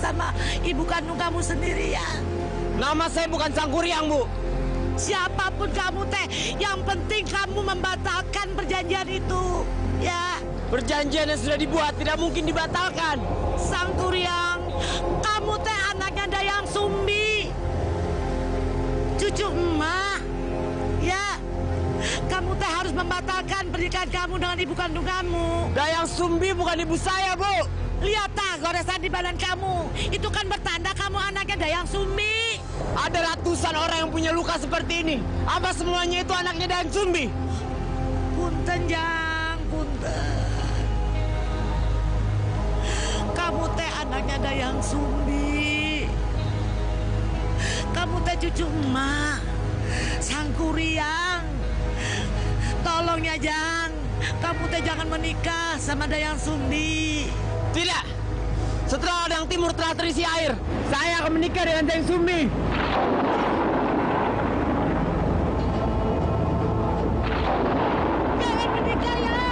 sama ibu kandung kamu sendiri ya. Nama saya bukan Sangkuriang, Bu. Siapapun kamu teh, yang penting kamu membatalkan perjanjian itu, ya. Perjanjian yang sudah dibuat tidak mungkin dibatalkan. Sangkuriang, kamu teh anaknya Dayang Sumbi, cucu emak, ya. Kamu teh harus membatalkan pernikahan kamu dengan ibu kandung kamu. Dayang Sumbi bukan ibu saya, Bu. Lihat tak goresan di badan kamu. Itu kan bertanda kamu anaknya Dayang Sumbi. Ada ratusan orang yang punya luka seperti ini. Apa semuanya itu anaknya Dayang Sumbi? Punten, Jang, punten. Kamu teh anaknya Dayang Sumbi. Kamu teh cucu emak, Sangkuriang. Tolong ya, Jang. Kamu teh jangan menikah sama Dayang Sumbi. Tidak. Setelah ladang timur telah terisi air, saya akan menikah dengan Dayang Sumbi. Jangan menikah ya.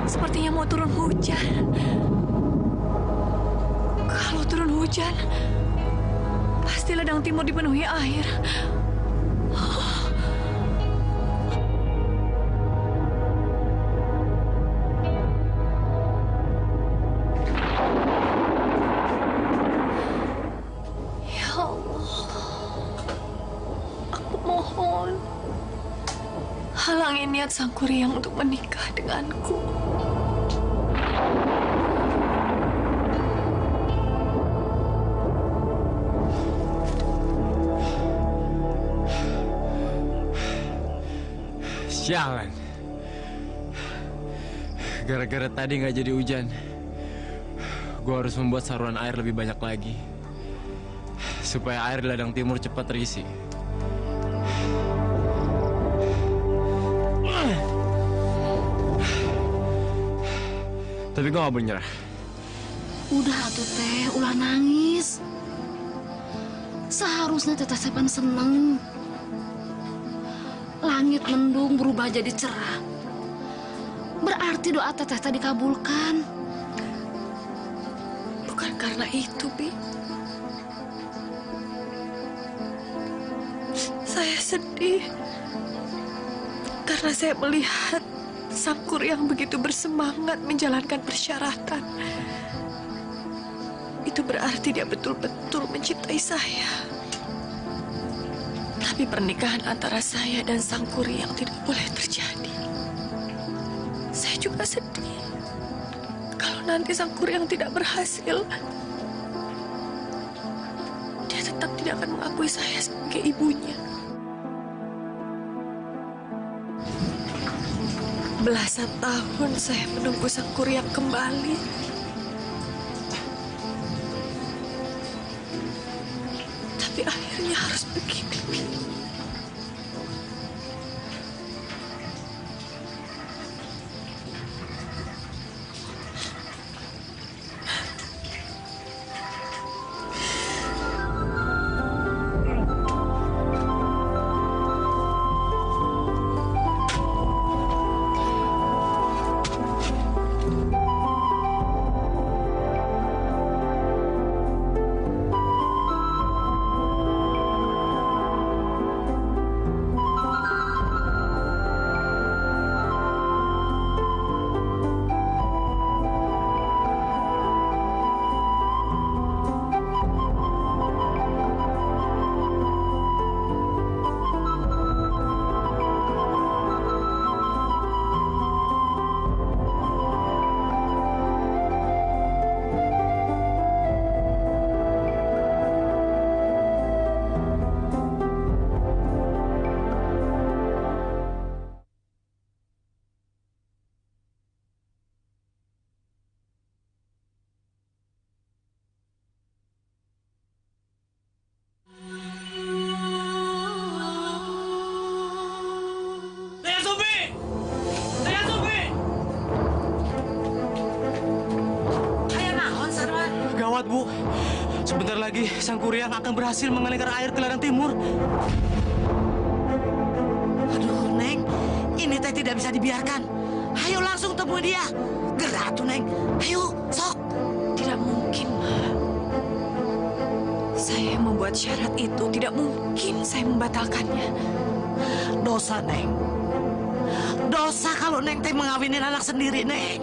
Sepertinya mau turun hujan. Kalau turun hujan, pasti ladang timur dipenuhi air. Ya Allah, aku mohon halangi niat Sangkuriang untuk menikah denganku. Sialan. Gara-gara tadi nggak jadi hujan, gue harus membuat saluran air lebih banyak lagi supaya air di ladang timur cepat terisi. Tapi gue gak boleh nyerah. Udah atuh teh, ulah nangis. Seharusnya Teteh Sepan seneng. Langit mendung berubah jadi cerah. Berarti doa Teteh tadi dikabulkan. Bukan karena itu, Bi. Saya sedih karena saya melihat Sangkuriang begitu bersemangat menjalankan persyaratan. Itu berarti dia betul-betul mencintai saya. Tapi pernikahan antara saya dan Sangkuriang tidak boleh terjadi. Saya juga sedih kalau nanti Sangkuriang tidak berhasil. Dia tetap tidak akan mengakui saya sebagai ibunya. Belasan tahun saya menunggu Sangkuriang kembali. Tapi akhirnya harus begini. Bu, sebentar lagi Sangkuriang akan berhasil mengalirkan air ke ladang timur. Ini teh tidak bisa dibiarkan. Ayo langsung temui dia. Gerak tuh, Neng. Ayo, sok. Tidak mungkin, Ma. Saya yang membuat syarat itu. Tidak mungkin saya membatalkannya. Dosa, Neng. Dosa kalau Neng teh mengawinin anak sendiri, Neng.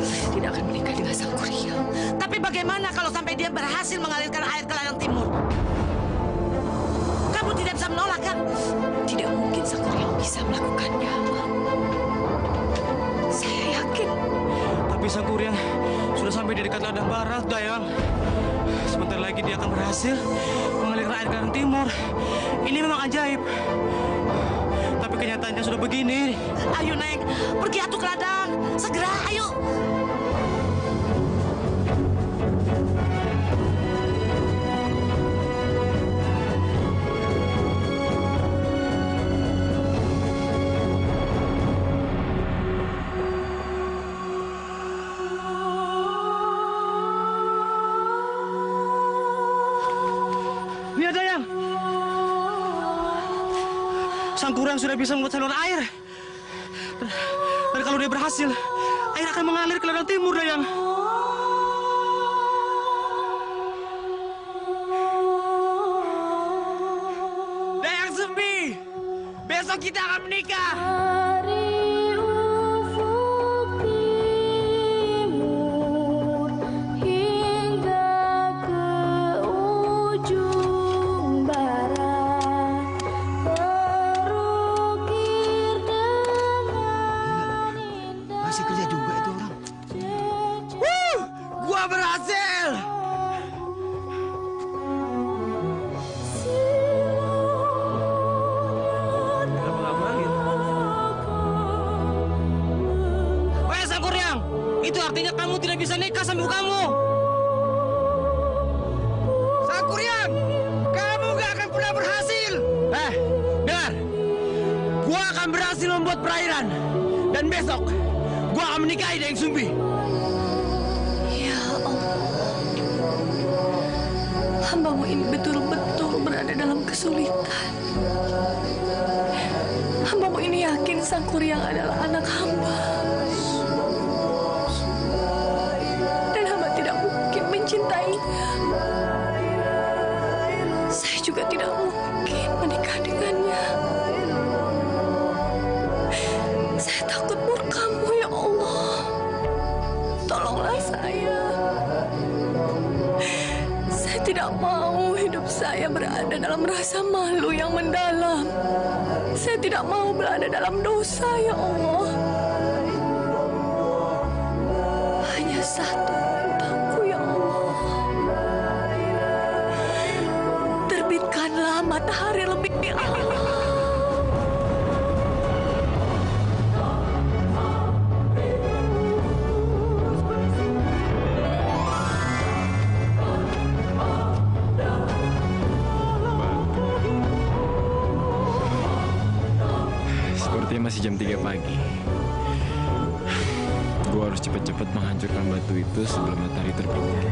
Saya tidak akan menikah dengan Sang Kuryang. Tapi bagaimana kalau sampai dia berhasil mengalirkan air ke ladang timur? Kamu tidak bisa menolak, kan? Tidak mungkin Sang Kuryang bisa melakukannya, Ma. Saya yakin. Tapi Sang Kuryang sudah sampai di dekat ladang barat, Dayang. Sebentar lagi dia akan berhasil mengalirkan air ke ladang timur. Ini memang ajaib. Tapi kenyataannya sudah begini. Ayo, Neng. Pergi atuh ke ladang. Segera, ayo. Lihat, Dayang. Sang Kuryang sudah bisa membuat saluran air. Dan kalau dia berhasil, air akan mengalir ke ladang timur, Dayang. Dayang Sumbi, besok kita akan menikah. Masih kerja juga itu orang. Gua berhasil. Weh, Sang Kuryang, itu artinya kamu tidak bisa nikah sama ibu kamu. Sang Kuryang, kamu gak akan pernah berhasil. Dengar. Gua akan berhasil membuat perairan. Dan besok, gua akan menikahi Dayang Sumbi. Ya Allah. Hambamu ini betul-betul berada dalam kesulitan. Hambamu ini yakin Sang Kuryang adalah anak hamba. Dan hamba tidak mungkin mencintainya. Saya juga tidak mungkin menikah dengannya. Saya takut murkamu, ya Allah. Tolonglah saya. Saya tidak mau hidup saya berada dalam rasa malu yang mendalam. Saya tidak mau berada dalam dosa, ya Allah. Hanya satu mintaku, ya Allah. Terbitkanlah matahari lebih awal. Sepertinya masih jam 3 pagi. Gua harus cepat-cepat menghancurkan batu itu sebelum matahari terbit.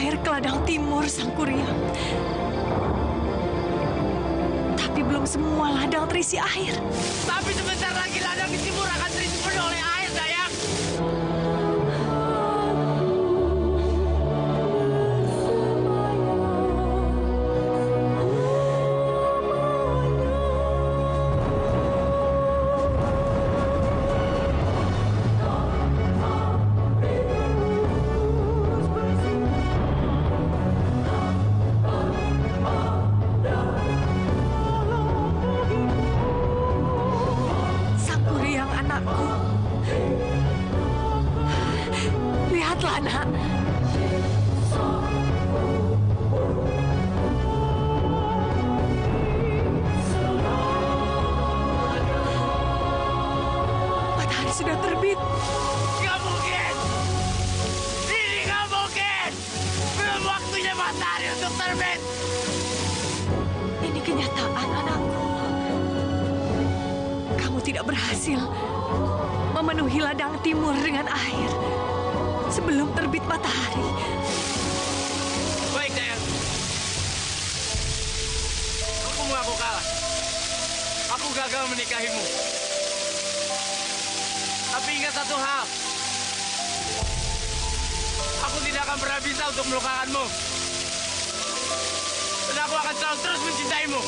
air ke ladang timur, Sang Kuryang. Tapi belum semua ladang terisi air. Tapi sebentar lagi ladang di timur akan terisi penuh oleh air, Dayang. Lihatlah, nak. Matahari sudah terbit. Nggak mungkin. Ini nggak mungkin. Belum waktunya matahari untuk terbit. Ini kenyataan, anakku. Kamu tidak berhasil memenuhi ladang timur dengan air sebelum terbit matahari. Baik, Dayang. Aku mengaku kalah. Aku gagal menikahimu. Tapi ingat satu hal. Aku tidak akan pernah bisa untuk melukakanmu. Dan aku akan selalu terus mencintaimu.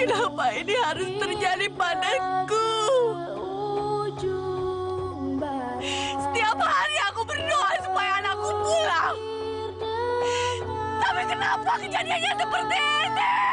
Kenapa ini harus terjadi padaku? Setiap hari aku berdoa supaya anakku pulang. Tapi kenapa kejadiannya seperti ini?